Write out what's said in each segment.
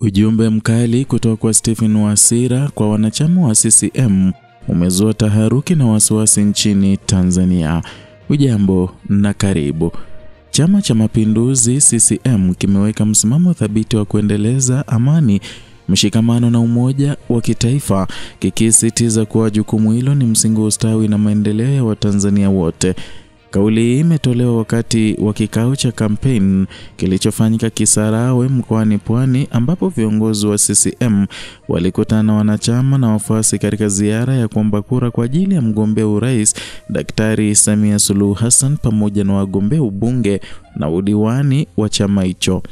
Ujumbe mkali kutoka kwa Stephen Wasira kwa wanachama wa CCM umezua taharuki na wasiwasi nchini Tanzania. Ujambo na karibu. Chama cha Mapinduzi CCM kimeweka msimamo thabiti wa kuendeleza amani, mshikamano na umoja wa kitaifa, kikisisitiza kuwa jukumu hilo ni msingi wa ustawi na maendeleo ya Watanzania wote. Kauli hii imetolewa wakati wa kikao cha kampeni kilichofanyika Kisarawe mkoani Pwani, ambapo viongozi wa CCM walikutana na wanachama na wafuasi katika ziara ya kuomba kura kwa ajili ya mgombea urais Daktari Samia Suluhu Hassan pamoja na wagombea ubunge na udiwani wa chama hicho.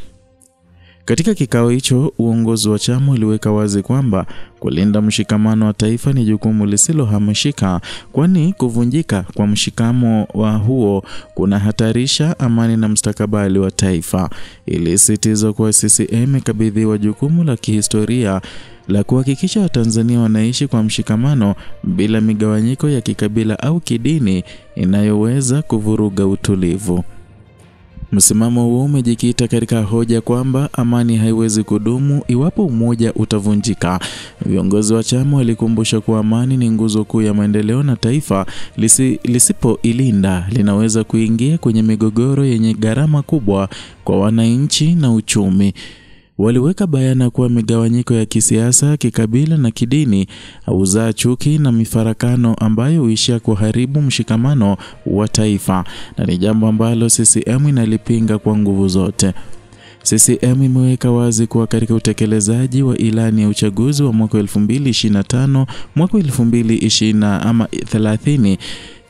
Katika kikao hicho, uongozi wa chama uliweka wazi kwamba kulinda mshikamano wa taifa ni jukumu lisilohamishika, kwani kuvunjika kwa mshikamo wa huo kunahatarisha amani na mustakabali wa taifa. Ilisisitiza kuwa CCM imekabidhiwa jukumu la kihistoria la kuhakikisha Watanzania wanaishi kwa mshikamano bila migawanyiko ya kikabila au kidini inayoweza kuvuruga utulivu. Msimamo huo umejikita katika hoja kwamba amani haiwezi kudumu iwapo umoja utavunjika. Viongozi wa chama walikumbusha kuwa amani ni nguzo kuu ya maendeleo na taifa lisipoilinda linaweza kuingia kwenye migogoro yenye gharama kubwa kwa wananchi na uchumi. Waliweka bayana kuwa migawanyiko ya kisiasa, kikabila na kidini huzaa chuki na mifarakano ambayo huishia kuharibu mshikamano wa taifa, na ni jambo ambalo CCM inalipinga kwa nguvu zote. CCM imeweka wazi kuwa katika utekelezaji wa ilani ya uchaguzi wa mwaka 2025, mwaka 2030,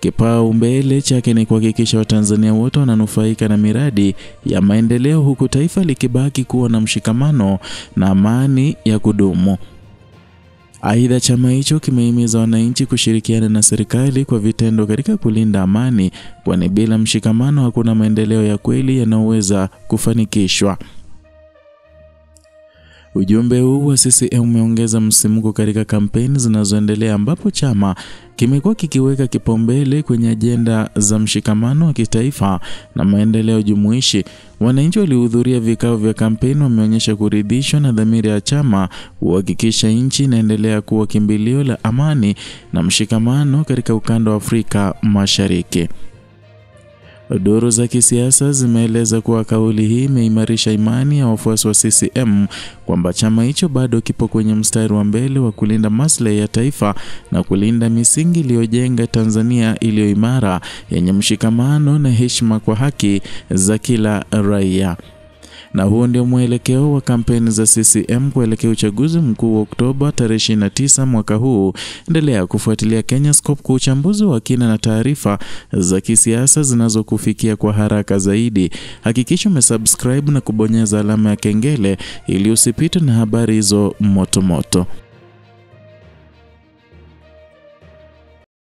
kipaumbele chake ni kuhakikisha Watanzania wote wananufaika na miradi ya maendeleo, huku taifa likibaki kuwa na mshikamano na amani ya kudumu. Aidha, chama hicho kimehimiza wananchi kushirikiana na serikali kwa vitendo katika kulinda amani, kwani bila mshikamano hakuna maendeleo ya kweli yanayoweza kufanikishwa. Ujumbe huu wa CCM umeongeza msimuko katika kampeni zinazoendelea, ambapo chama kimekuwa kikiweka kipaumbele kwenye ajenda za mshikamano wa kitaifa na maendeleo jumuishi. Wananchi walihudhuria vikao vya kampeni wameonyesha kuridhishwa na dhamira ya chama kuhakikisha nchi inaendelea kuwa kimbilio la amani na mshikamano katika ukanda wa Afrika Mashariki. Duru za kisiasa zimeeleza kuwa kauli hii imeimarisha imani ya wafuasi wa CCM kwamba chama hicho bado kipo kwenye mstari wa mbele wa kulinda maslahi ya taifa na kulinda misingi iliyojenga Tanzania iliyo imara, yenye mshikamano na heshima kwa haki za kila raia. Na huo ndio mwelekeo wa kampeni za CCM kuelekea uchaguzi mkuu wa Oktoba tarehe 29 mwaka huu. Endelea kufuatilia Kenyascope kwa uchambuzi wa kina na taarifa za kisiasa zinazokufikia kwa haraka zaidi. Hakikisha umesubscribe na kubonyeza alama ya kengele ili usipitwe na habari hizo moto moto.